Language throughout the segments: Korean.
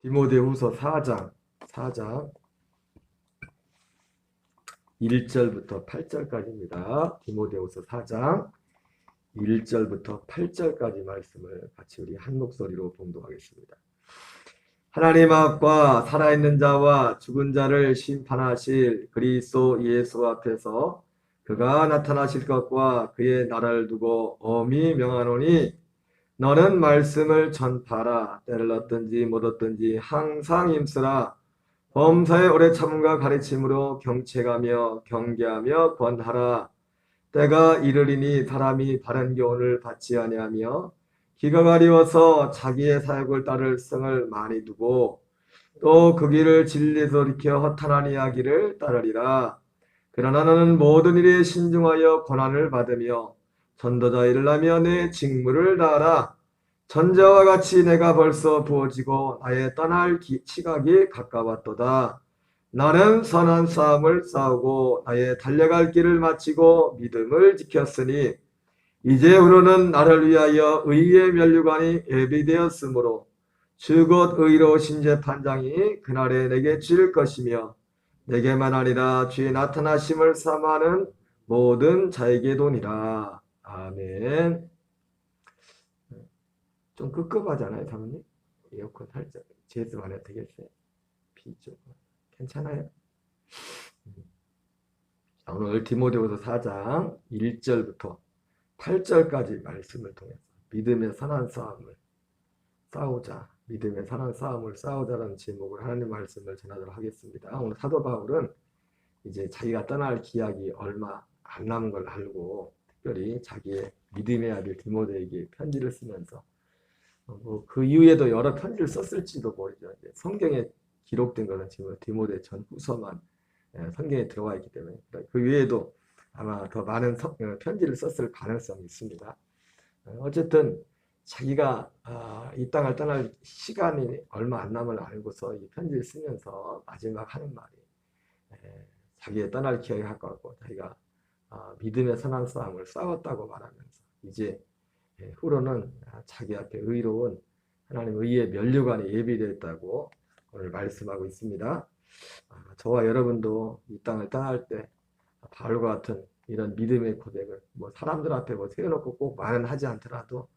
디모데후서 4장 1절부터 8절까지입니다. 디모데후서 4장 1절부터 8절까지 말씀을 같이 우리 한 목소리로 봉독하겠습니다. 하나님 앞과 살아있는 자와 죽은 자를 심판하실 그리스도 예수 앞에서 그가 나타나실 것과 그의 나라를 두고 엄히 명하노니 너는 말씀을 전파하라. 때를 얻든지 못 얻든지 항상 힘쓰라. 범사에 오래 참음과 가르침으로 경책하며 경계하며 권하라. 때가 이르리니 사람이 바른 교훈을 받지 아니하며 기가 가리워서 자기의 사역을 따를 성을 많이 두고 또 그 길을 진리에서 돌이켜 허탄한 이야기를 따르리라. 그러나 너는 모든 일에 신중하여 고난을 받으며 전도자 일을 하며 내 직무를 다하라. 전자와 같이 내가 벌써 부어지고 나의 떠날 시각이 가까웠도다. 나는 선한 싸움을 싸우고 나의 달려갈 길을 마치고 믿음을 지켰으니 이제후로는 나를 위하여 의의 면류관이 예비되었으므로 주 곧 의로우신 재판장이 그날에 내게 질 것이며 내게만 아니라 주의 나타나심을 사모하는 모든 자에게도니라. 아멘. 좀 끄급하잖아요, 사모님. 에어컨 살짝 제습 안 해도 되겠어요? 비 좀 괜찮아요? 자, 오늘 디모데후서 4장 1절부터 8절까지 말씀을 통해서 믿음의 선한 싸움을 싸우자, 믿음의 선한 싸움을 싸우자라는 제목으로 하나님 말씀을 전하도록 하겠습니다. 오늘 사도 바울은 이제 자기가 떠날 기약이 얼마 안 남은 걸 알고 특별히 자기의 믿음의 아들 디모데에게 편지를 쓰면서 그 이후에도 여러 편지를 썼을지도 모르죠. 이제 성경에 기록된 것은 지금 디모데 전후서만 성경에 들어와 있기 때문에 그 외에도 아마 더 많은 편지를 썼을 가능성이 있습니다. 어쨌든 자기가 이 땅을 떠날 시간이 얼마 안 남을 알고서 이 편지를 쓰면서 마지막 하는 말이 자기의 떠날 기약이 가까웠고 자기가 믿음의 선한 싸움을 싸웠다고 말하면서 이제 후로는 자기 앞에 의로운 하나님 의의 면류관이 예비되었다고 오늘 말씀하고 있습니다. 저와 여러분도 이 땅을 떠날 때 바울과 같은 이런 믿음의 고백을 사람들 앞에 세워놓고 꼭 말은 하지 않더라도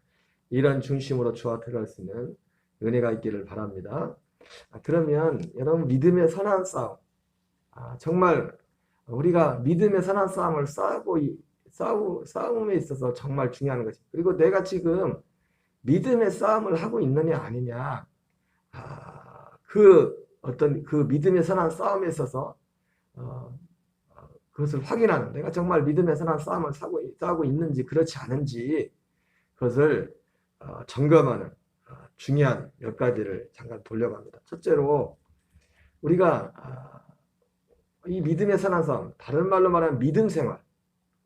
이런 중심으로 주 앞에 갈 수 있는 은혜가 있기를 바랍니다. 그러면 여러분 믿음의 선한 싸움, 정말 우리가 믿음의 선한 싸움을 싸움에 있어서 정말 중요한 것이, 그리고 내가 지금 믿음의 싸움을 하고 있느냐 아니냐, 그 믿음의 선한 싸움에 있어서 그것을 확인하는, 내가 정말 믿음의 선한 싸움을 싸우고 있는지 그렇지 않은지 그것을 점검하는 중요한 몇 가지를 잠깐 돌려갑니다. 첫째로 우리가 이 믿음의 선한 싸움, 다른 말로 말하면 믿음 생활,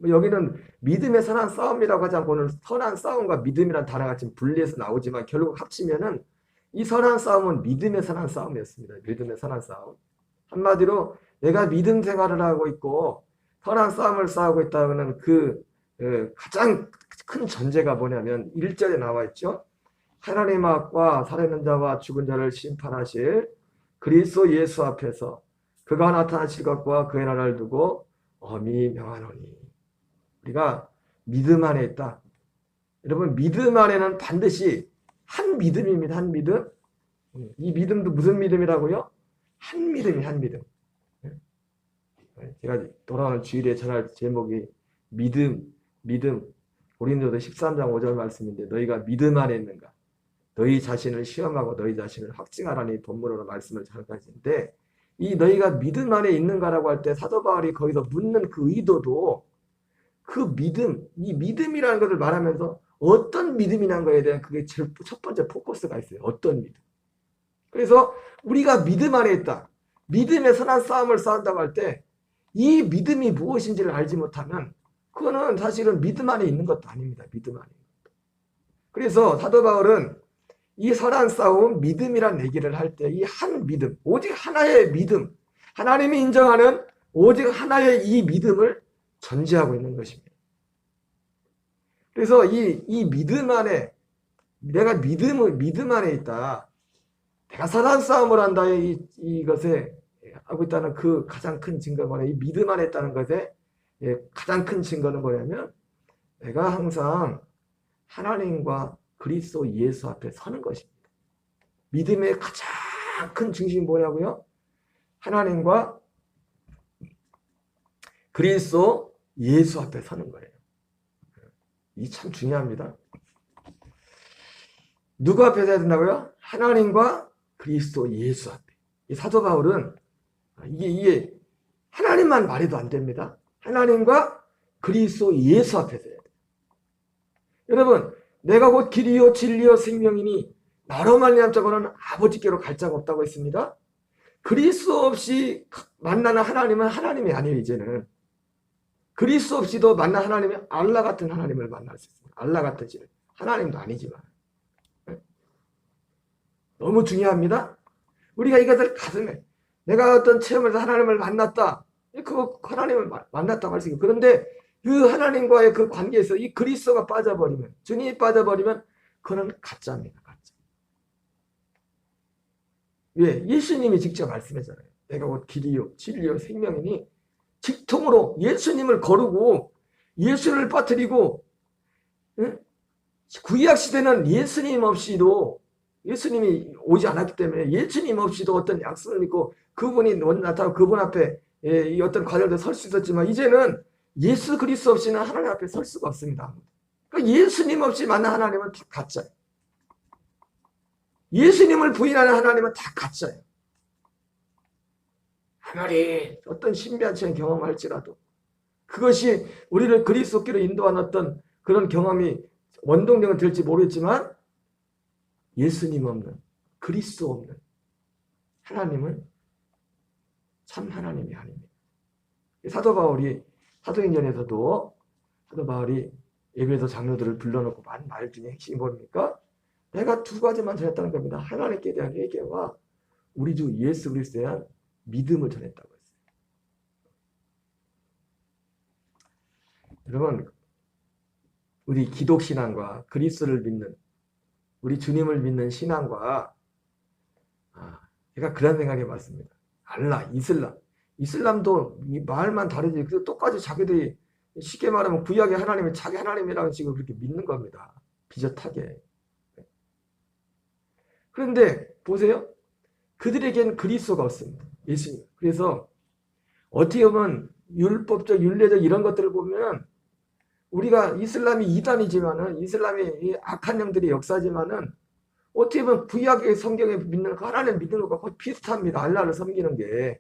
여기는 믿음의 선한 싸움이라고 하지 않고 오늘 선한 싸움과 믿음이란 단어가 지금 분리해서 나오지만 결국 합치면은 이 선한 싸움은 믿음의 선한 싸움이었습니다. 믿음의 선한 싸움. 한마디로 내가 믿음 생활을 하고 있고 선한 싸움을 싸우고 있다는 가장 큰 전제가 뭐냐면 1절에 나와 있죠. 하나님 앞과 살아있는 자와 죽은 자를 심판하실 그리스도 예수 앞에서 그가 나타나실 것과 그의 나라를 두고 엄히 명하노니. 우리가 믿음 안에 있다. 여러분, 믿음 안에는 반드시 한 믿음입니다. 한 믿음. 이 믿음도 무슨 믿음이라고요? 한 믿음이 한 믿음. 제가 돌아오는 주일에 전할 제목이 믿음. 고린도서 13장 5절 말씀인데 너희가 믿음 안에 있는가? 너희 자신을 시험하고 너희 자신을 확증하라니 본문으로 말씀을 전하는데, 이 너희가 믿음 안에 있는가라고 할 때 사도 바울이 거기서 묻는 그 의도도 그 믿음, 이 믿음이라는 것을 말하면서 어떤 믿음이라는 거에 대한 그게 첫 번째 포커스가 있어요. 어떤 믿음. 그래서 우리가 믿음 안에 있다. 믿음의 선한 싸움을 싸운다고 할 때 이 믿음이 무엇인지를 알지 못하면 그거는 사실은 믿음 안에 있는 것도 아닙니다. 믿음 안에 있는 것도. 그래서 사도 바울은 이 선한 싸움, 믿음이란 얘기를 할 때 이 한 믿음, 오직 하나의 믿음, 하나님이 인정하는 오직 하나의 이 믿음을 전제하고 있는 것입니다. 그래서 이 믿음 안에, 내가 믿음 안에 있다. 내가 사랑 싸움을 한다 이것에 하고 있다는 그 가장 큰 증거가 뭐냐? 이 믿음 안에 있다는 것에 가장 큰 증거는 뭐냐면 내가 항상 하나님과 그리스도 예수 앞에 서는 것입니다. 믿음의 가장 큰 중심이 뭐냐고요? 하나님과 그리스도 예수 앞에 서는 거예요. 이 참 중요합니다. 누구 앞에 서야 된다고요? 하나님과 그리스도 예수 앞에. 이 사도 바울은 이게 하나님만 말해도 안 됩니다. 하나님과 그리스도 예수 앞에 서야 돼요. 여러분, 내가 곧 길이요 진리요 생명이니 나로 말미암 자고는 아버지께로 갈 자가 없다고 했습니다. 그리스도 없이 만나는 하나님은 하나님이 아니에요. 이제는 그리스도 없이도 만난 하나님은 알라 같은 하나님을 만날 수 있습니다. 알라 같은 질 하나님도 아니지만 너무 중요합니다. 우리가 이것을 가슴에 내가 어떤 체험에서 하나님을 만났다. 그거 하나님을 만났다고 할 수 있어요. 그런데 그 하나님과의 그 관계에서 이 그리스도가 빠져버리면, 주님이 빠져버리면 그거는 가짜입니다. 가짜. 왜? 예수님이 직접 말씀했잖아요. 내가 곧 길이요 진리요 생명이니 직통으로 예수님을 거르고 예수를 빠뜨리고, 구약 시대는 예수님 없이도, 예수님이 오지 않았기 때문에 예수님 없이도 어떤 약속을 믿고 그분이 나타나고 그분 앞에 이 어떤 과정에서 설 수 있었지만 이제는 예수 그리스도 없이는 하나님 앞에 설 수가 없습니다. 그러니까 예수님 없이 만난 하나님은 다 가짜예요. 예수님을 부인하는 하나님은 다 가짜예요. 아무리 어떤 신비한 경험을 할지라도 그것이 우리를 그리스도께로 인도하는 어떤 그런 경험이 원동력은 될지 모르겠지만 예수님 없는, 그리스도 없는 하나님은 참 하나님이 아닙니다. 사도 바울이 사도행전에서도 사도 바울이 예배소 장로들을 불러놓고 한 말 중에 핵심이 뭡니까? 내가 두 가지만 전했다는 겁니다. 하나님께 대한 회개와 우리 주 예수 그리스도에 대한 믿음을 전했다고 했어요. 여러분, 우리 기독신앙과 그리스도를 믿는, 우리 주님을 믿는 신앙과 제가 그런 생각이 많습니다. 알라, 이슬람도 이 말만 다르지 똑같이 자기들이 쉽게 말하면 구약의 하나님이 자기 하나님이라고 지금 그렇게 믿는 겁니다. 비젓하게. 그런데 보세요. 그들에게는 그리스도가 없습니다. 예수님. 그래서 어떻게 보면 율법적, 윤례적 이런 것들을 보면 우리가 이슬람이 이단이지만은 이슬람이 악한 영들의 역사지만은 어떻게 보면 구약의 성경에 믿는 하나님 믿는 것과 거의 비슷합니다. 알라를 섬기는 게.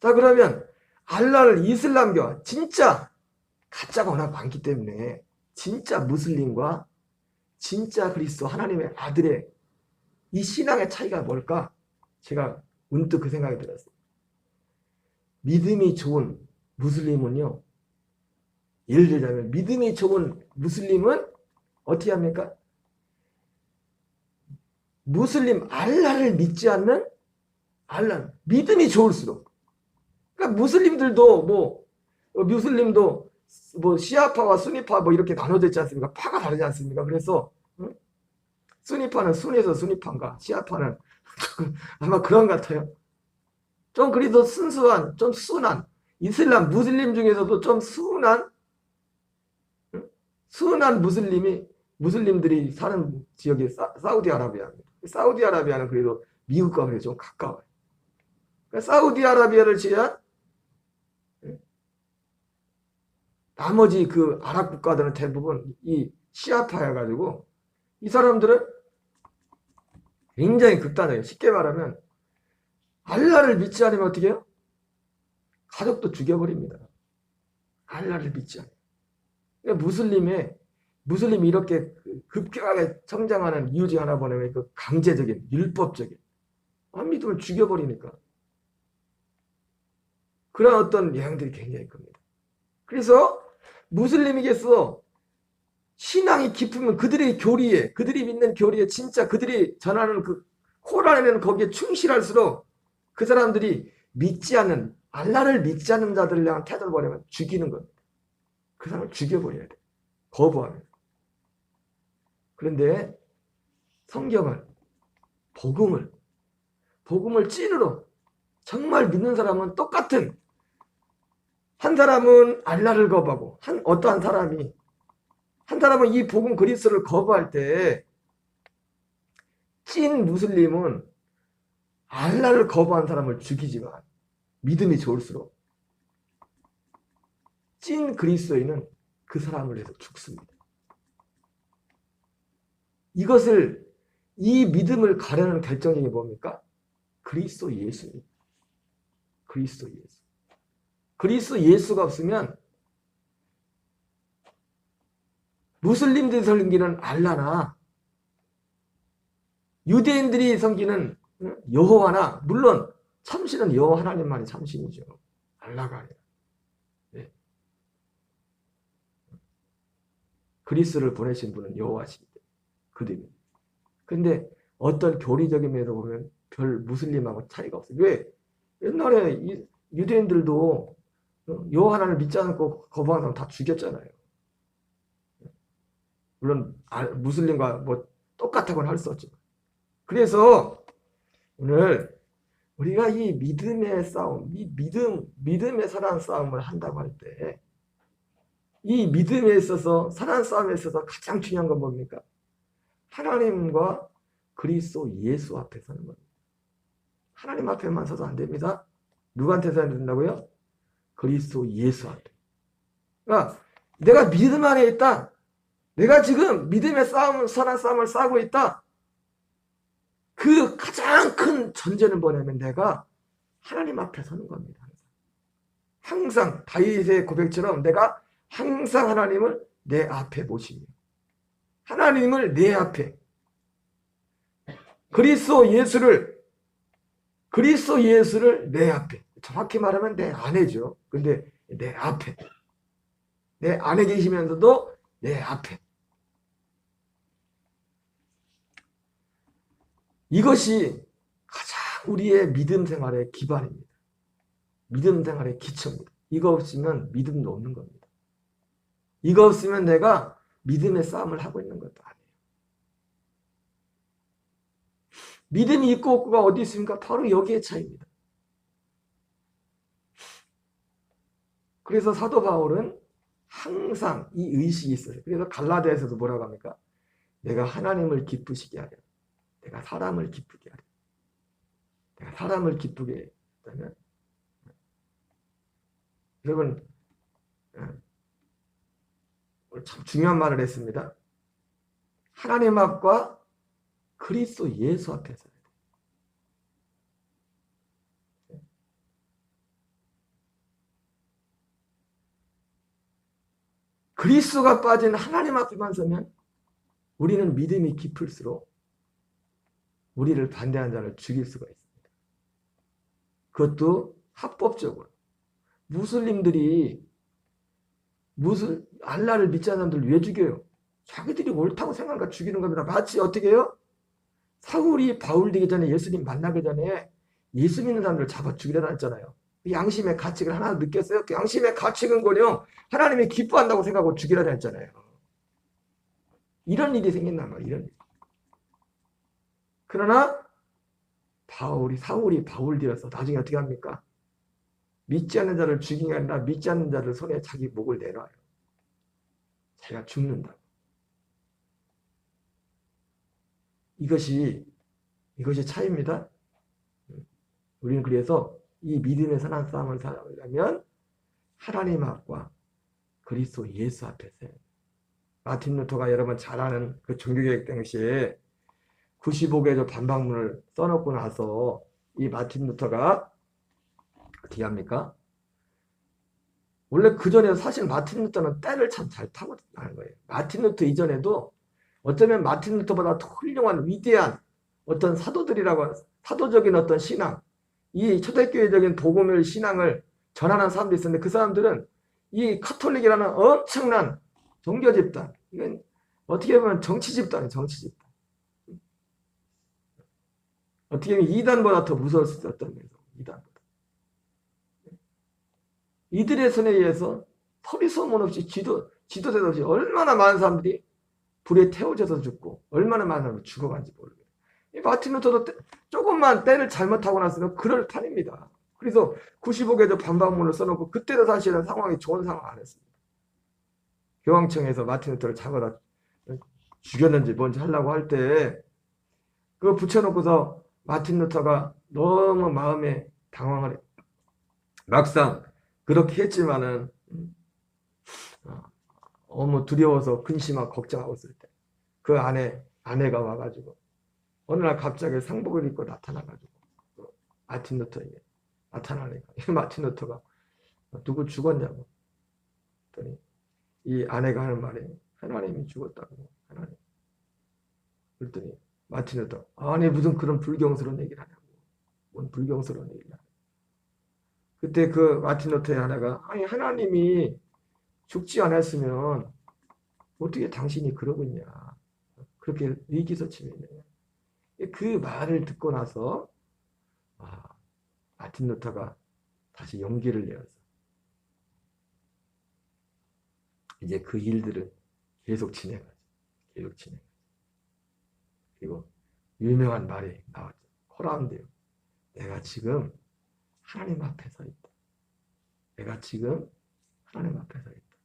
자, 그러면 알라를 이슬람교와 진짜 가짜가 워낙 많기 때문에 진짜 무슬림과 진짜 그리스도 하나님의 아들의 이 신앙의 차이가 뭘까? 제가 문득 그 생각이 들었어요. 믿음이 좋은 무슬림은요, 예를 들자면 믿음이 좋은 무슬림은 어떻게 합니까? 무슬림 알라를 믿지 않는 알라 믿음이 좋을수록, 그러니까 무슬림도 뭐 시아파와 수니파 뭐 이렇게 나눠져 있지 않습니까? 파가 다르지 않습니까? 그래서 수니파는 순에서 수니파인가, 시아파는 아마 그런 것 같아요. 좀 그래도 순수한, 좀 순한 이슬람 무슬림 중에서도 좀 순한 무슬림들이 사는 지역이 사우디아라비아입니다. 사우디아라비아는 그래도 미국과 그래도 좀 가까워요. 그러니까 사우디아라비아를 제외한 나머지 그 아랍 국가들은 대부분 이 시아파여가지고 이 사람들은 굉장히 극단적이에요. 쉽게 말하면 알라를 믿지 않으면 어떻게 해요? 가족도 죽여버립니다. 알라를 믿지 않아요. 그러니까 무슬림이 이렇게 급격하게 성장하는 이유 중 하나 보면 그 강제적인, 율법적인 안 믿으면 죽여버리니까 그런 어떤 영향들이 굉장히 큽니다. 그래서 무슬림에게서 신앙이 깊으면 그들의 교리에, 그들이 믿는 교리에 진짜 그들이 전하는 그 코란에는 거기에 충실할수록 그 사람들이 믿지 않는, 알라를 믿지 않는 자들을 향한 태도를 보내면 죽이는 겁니다. 그 사람을 죽여버려야 돼. 거부하면. 그런데 성경을 복음을 찐으로 정말 믿는 사람은 똑같은, 한 사람은 알라를 거부하고 어떠한 사람이, 한 사람은 이 복음 그리스도를 거부할 때 찐 무슬림은 알라를 거부한 사람을 죽이지만 믿음이 좋을수록 찐 그리스도인은 그 사람을 위해서 죽습니다. 이 믿음을 가르는 결정적인 게 뭡니까? 그리스도 예수입니다. 그리스도 예수. 그리스도 예수가 없으면 무슬림들이 섬기는 알라나 유대인들이 섬기는 여호와나, 물론 참신은 여호와 하나님만이 참신이죠. 알라가 아니라. 네. 그리스도를 보내신 분은 여호와십니다. 그들입니다. 근데 어떤 교리적인 면에서 보면 별 무슬림하고 차이가 없어요. 왜? 옛날에 유대인들도 여호와 하나님을 믿지 않고 거부하는 사람 다 죽였잖아요. 물론 무슬림과 뭐 똑같다고는 할 수 없지만. 그래서 오늘 우리가 이 믿음의 싸움, 믿음의 사랑 싸움을 한다고 할 때, 이 믿음에 있어서, 사랑 싸움에 있어서 가장 중요한 건 뭡니까? 하나님과 그리스도 예수 앞에 서는 겁니다. 하나님 앞에만 서도 안 됩니다. 누구한테 서야 된다고요? 그리스도 예수 앞에. 그러니까 내가 믿음 안에 있다. 내가 지금 믿음의 사랑 싸움을 싸고 있다. 그 가장 큰 전제는 뭐냐면 내가 하나님 앞에 서는 겁니다. 항상 다윗의 고백처럼 내가 항상 하나님을 내 앞에 모시며, 하나님을 내 앞에, 그리스도 예수를 내 앞에, 정확히 말하면 내 안에죠. 근데 내 앞에, 내 안에 계시면서도 내 앞에. 이것이 가장 우리의 믿음 생활의 기반입니다. 믿음 생활의 기초입니다. 이거 없으면 믿음도 없는 겁니다. 이거 없으면 내가 믿음의 싸움을 하고 있는 것도 아니에요. 믿음이 있고 없고가 어디 있습니까? 바로 여기에 차이입니다. 그래서 사도 바울은 항상 이 의식이 있어요. 그래서 갈라디아에서도 뭐라고 합니까? 내가 하나님을 기쁘시게 하려, 내가 사람을 기쁘게 하려. 내가 사람을 기쁘게 했다면, 여러분 참 중요한 말을 했습니다. 하나님 앞과 그리스도 예수 앞에서 그리스도가 빠진 하나님 앞에만 서면 우리는 믿음이 깊을수록 우리를 반대하는 자를 죽일 수가 있습니다. 그것도 합법적으로. 무슬림들이 알라를 믿지 않는 사람들 왜 죽여요? 자기들이 옳다고 생각하니까 죽이는 겁니다. 마치 어떻게 해요? 사울이 바울 되기 전에, 예수님 만나기 전에 예수 믿는 사람들을 잡아 죽이려 했잖아요. 양심의 가책을 하나 느꼈어요? 그 양심의 가책은요, 하나님이 기뻐한다고 생각하고 죽이려 했잖아요. 이런 일이 생긴단 말이에요. 이런 일. 그러나 사울이 바울 되어서 나중에 어떻게 합니까? 믿지 않는 자를 죽이는 게 아니라 믿지 않는 자를 손에 자기 목을 내놔요. 자기가 죽는다. 이것이 차이입니다. 우리는 그래서 이 믿음의 선한 싸움을 살아가려면 하나님 앞과 그리스도 예수 앞에서, 마틴 루터가 여러분 잘 아는 그 종교개혁 당시에 95개조 반박문을 써놓고 나서 이 마틴 루터가 어떻게 합니까? 원래 그 전에 사실 마틴 루터는 때를 참 잘 타고 나는 거예요. 마틴 루터 이전에도 어쩌면 마틴 루터보다 더 훌륭한 위대한 어떤 사도적인 어떤 신앙, 이 초대교회적인 복음의 신앙을 전하는 사람들이 있었는데, 그 사람들은 이 카톨릭이라는 엄청난 종교 집단, 이건 어떻게 보면 정치 집단이에요. 정치 집단. 어떻게 보면 이단보다 더 무서울 수 있었던 거예요. 이단보다. 이들의 손에 의해서 소리 소문 없이 지도세도 없이 얼마나 많은 사람들이 불에 태워져서 죽고 얼마나 많은 사람이 죽어간지 모르겠어요. 이 마틴 루터도 조금만 때를 잘못하고 났으면 그럴 판입니다. 그래서 95개조 반박문을 써놓고 그때도 사실은 상황이 좋은 상황 안 했습니다. 교황청에서 마틴 루터를 잡아다 죽였는지 뭔지 하려고 할 때 그거 붙여놓고서 마틴 루터가 너무 마음에 당황을 해. 막상 그렇게 했지만은 너무 두려워서 근심하고 걱정하고 있을 때 그 아내가 와가지고 어느 날 갑자기 상복을 입고 나타나가지고 마틴 루터에게 나타나니까 마틴 루터가 누구 죽었냐고 그랬더니 이 아내가 하는 말이 하나님이 죽었다고. 하나님. 그랬더니 마틴 루터 아니 무슨 그런 불경스러운 얘기를 하냐고. 뭔 불경스러운 얘기를 하냐고. 그때 그 마틴 루터의 아내가 아니 하나님이 죽지 않았으면 어떻게 당신이 그러고 있냐. 그렇게 위기소침이네. 그 말을 듣고 나서 마틴 루터가 다시 용기를 내어서 이제 그 일들을 계속 진행하죠. 계속 진행하죠. 그리고 유명한 말이 나왔죠. 코라운데요. 내가 지금 하나님 앞에 서 있다. 내가 지금 하나님 앞에 서 있다.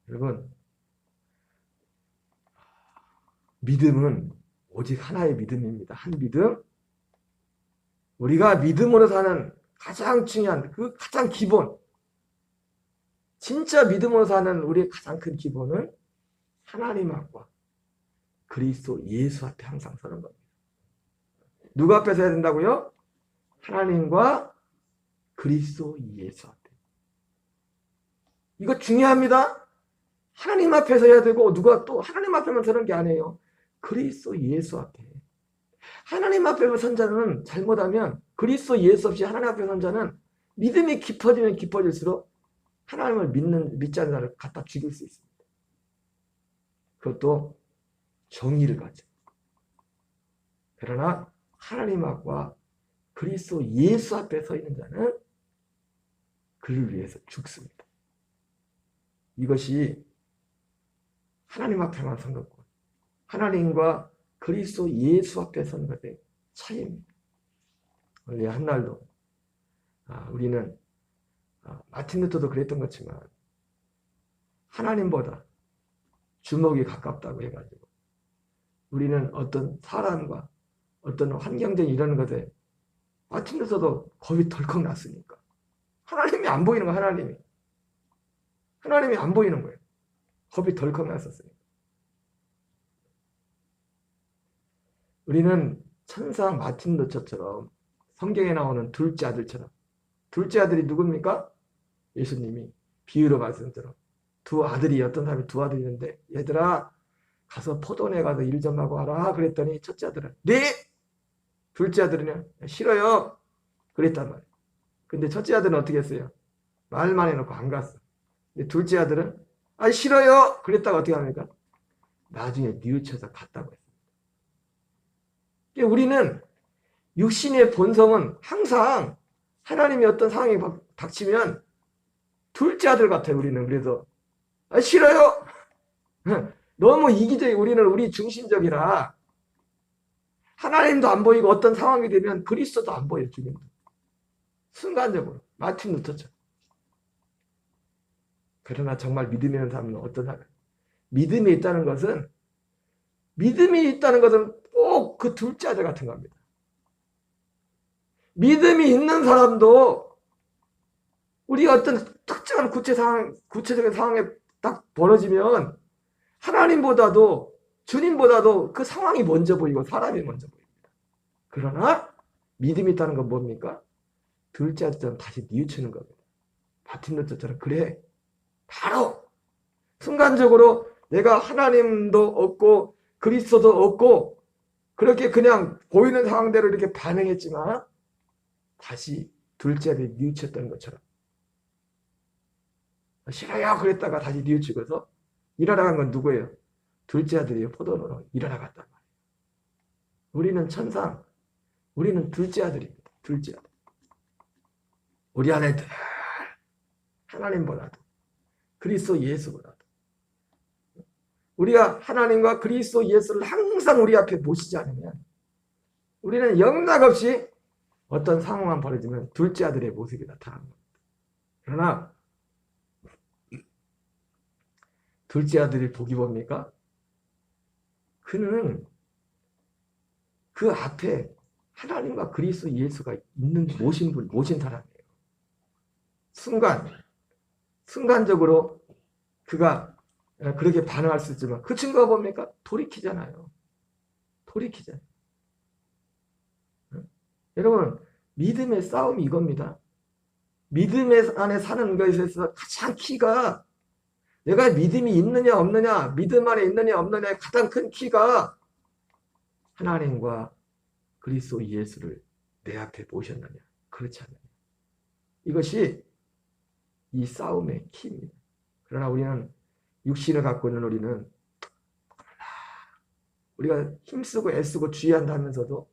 여러분, 믿음은 오직 하나의 믿음입니다. 한 믿음. 우리가 믿음으로 사는 가장 중요한 그 가장 기본, 진짜 믿음으로 사는 우리의 가장 큰 기본은 하나님 앞과 그리스도 예수 앞에 항상 서는 겁니다. 누구 앞에 서야 된다고요? 하나님과 그리스도 예수 앞에. 이거 중요합니다. 하나님 앞에 서야 되고 누가 또 하나님 앞에만 서는 게 아니에요. 그리스도 예수 앞에. 하나님 앞에 선 자는 잘못하면 그리스도 예수 없이 하나님 앞에 선 자는 믿음이 깊어지면 깊어질수록 하나님을 믿지 않는 자를 갖다 죽일 수 있습니다. 그것도 정의를 가지고. 그러나 하나님 앞과 그리스도 예수 앞에 서 있는 자는 그를 위해서 죽습니다. 이것이 하나님 앞에만 선 것과 하나님과 그리스도 예수 앞에 선 것의 차이입니다. 원래 한날도 우리는 마틴 루터도 그랬던 것지만 하나님보다 주먹이 가깝다고 해가지고 우리는 어떤 사람과 어떤 환경적인 이런 것에 마틴 루터도 겁이 덜컥 났으니까 하나님이 안 보이는 거야. 하나님이 안 보이는 거예요. 겁이 덜컥 났었으니까. 우리는 천사 마틴 루터처럼 성경에 나오는 둘째 아들처럼, 둘째 아들이 누굽니까? 예수님이 비유로 말씀처럼 두 아들이, 어떤 사람이 두 아들이 있는데 얘들아 가서 포도원에 가서 일 좀 하고 와라 그랬더니 첫째 아들은 네! 둘째 아들은 싫어요 그랬단 말이에요. 근데 첫째 아들은 어떻게 했어요? 말만 해놓고 안 갔어. 근데 둘째 아들은 싫어요 그랬다가 어떻게 합니까? 나중에 뉘우쳐서 갔다고 했습니다. 우리는 육신의 본성은 항상 하나님의 어떤 상황이 닥치면 둘째 아들 같아요. 우리는 그래서 싫어요. 너무 이기적이, 우리는 우리 중심적이라 하나님도 안 보이고 어떤 상황이 되면 그리스도도 안 보여요. 주님도 순간적으로 마틴 루터처럼. 그러나 정말 믿음이 있는 사람은 어떤 사람? 믿음이 있다는 것은 꼭 그 둘째 아들 같은 겁니다. 믿음이 있는 사람도 우리가 어떤 특정한 구체적인 상황에 딱 벌어지면 하나님보다도 주님보다도 그 상황이 먼저 보이고 사람이 먼저 보입니다. 그러나 믿음이 있다는 건 뭡니까? 둘째 아들처럼 다시 뉘우치는 겁니다. 마틴 루터처럼 그래. 바로 순간적으로 내가 하나님도 없고 그리스도도 없고 그렇게 그냥 보이는 상황대로 이렇게 반응했지만 다시 둘째 아들이 뉘우쳤던 것처럼 싫어요 그랬다가 다시 뉘우치고서 일하러 간 건 누구예요? 둘째 아들이 포도원으로 일하러 갔단 말이에요. 우리는 천상, 우리는 둘째 아들입니다. 둘째 아들. 우리 안에 늘 하나님보다도 그리스도 예수보다도 우리가 하나님과 그리스도 예수를 항상 우리 앞에 모시지 않으면 우리는 영락없이 어떤 상황만 벌어지면 둘째 아들의 모습이 나타나는 겁니다. 그러나 둘째 아들이 복이 뭡니까? 그는 그 앞에 하나님과 그리스도 예수가 모신 사람이에요. 순간적으로 그가 그렇게 반응할 수 있지만 그 친구가 뭡니까? 돌이키잖아요. 여러분, 믿음의 싸움이 이겁니다. 믿음 안에 사는 것에 있어서 가장 키가, 내가 믿음이 있느냐 없느냐, 믿음 안에 있느냐 없느냐의 가장 큰 키가 하나님과 그리스도 예수를 내 앞에 모셨느냐, 그렇지 않느냐. 이것이 이 싸움의 키입니다. 그러나 우리는 육신을 갖고 있는 우리가 힘쓰고 애쓰고 주의한다 하면서도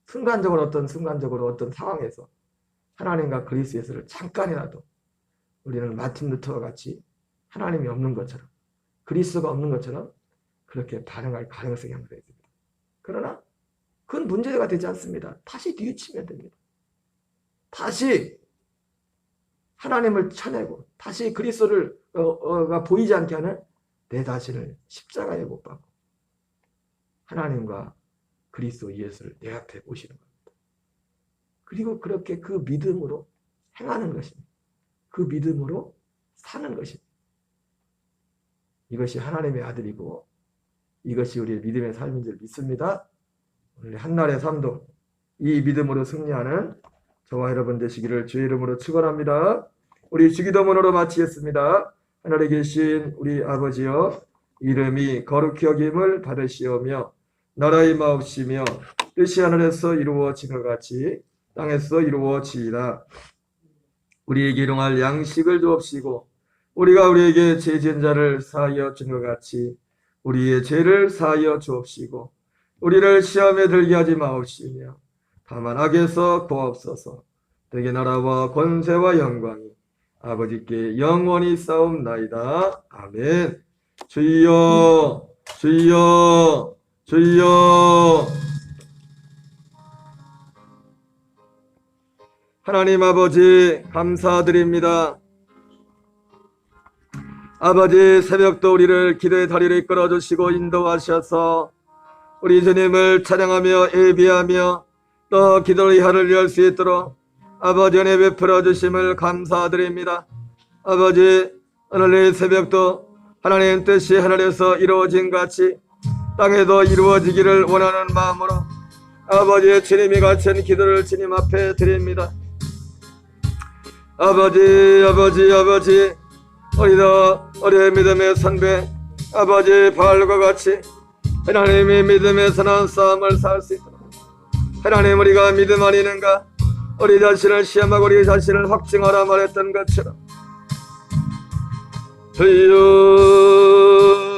순간적으로 어떤 상황에서 하나님과 그리스도 예수를 잠깐이라도 우리는 마틴 루터와 같이 하나님이 없는 것처럼, 그리스도가 없는 것처럼 그렇게 반응할 가능성이 항상 있습니다. 그러나 그건 문제가 되지 않습니다. 다시 뉘우치면 됩니다. 다시 하나님을 쳐내고 다시 그리스도를 보이지 않게 하는 내 자신을 십자가에 못 박고 하나님과 그리스도 예수를 내 앞에 모시는 겁니다. 그리고 그렇게 그 믿음으로 행하는 것입니다. 그 믿음으로 사는 것입니다. 이것이 하나님의 아들이고 이것이 우리의 믿음의 삶인 줄 믿습니다. 오늘 한날의 삶도 이 믿음으로 승리하는 저와 여러분 되시기를 주의 이름으로 축원합니다. 우리 주기도문으로 마치겠습니다. 하늘에 계신 우리 아버지여, 이름이 거룩히 여김을 받으시오며 나라의 마옵시며 뜻이 하늘에서 이루어진 것 같이 땅에서 이루어지이다. 우리에게 일용할 양식을 주옵시고 우리가 우리에게 죄 지은 자를 사하여 준 것 같이 우리의 죄를 사하여 주옵시고 우리를 시험에 들게 하지 마옵시며 다만 악에서 구하옵소서. 되게 나라와 권세와 영광이 아버지께 영원히 싸움나이다. 아멘. 주여 주여 주여. 하나님 아버지 감사드립니다. 아버지, 새벽도 우리를 기도의 다리를 이끌어주시고 인도하셔서 우리 주님을 찬양하며 예비하며 또 기도의 하루를 열 수 있도록 아버지 은혜 베풀어 주심을 감사드립니다. 아버지, 오늘 이 새벽도 하나님 뜻이 하늘에서 이루어진 같이 땅에도 이루어지기를 원하는 마음으로 아버지의 주님이 가르친 기도를 주님 앞에 드립니다. 아버지 우리도 우리의 믿음의 선배 아버지 바울과 같이 하나님의 믿음의 선한 싸움을 살 수 있도록 하나님, 우리가 믿음 안에 있는가 우리 자신을 시험하고 우리 자신을 확증하라 말했던 것처럼 주여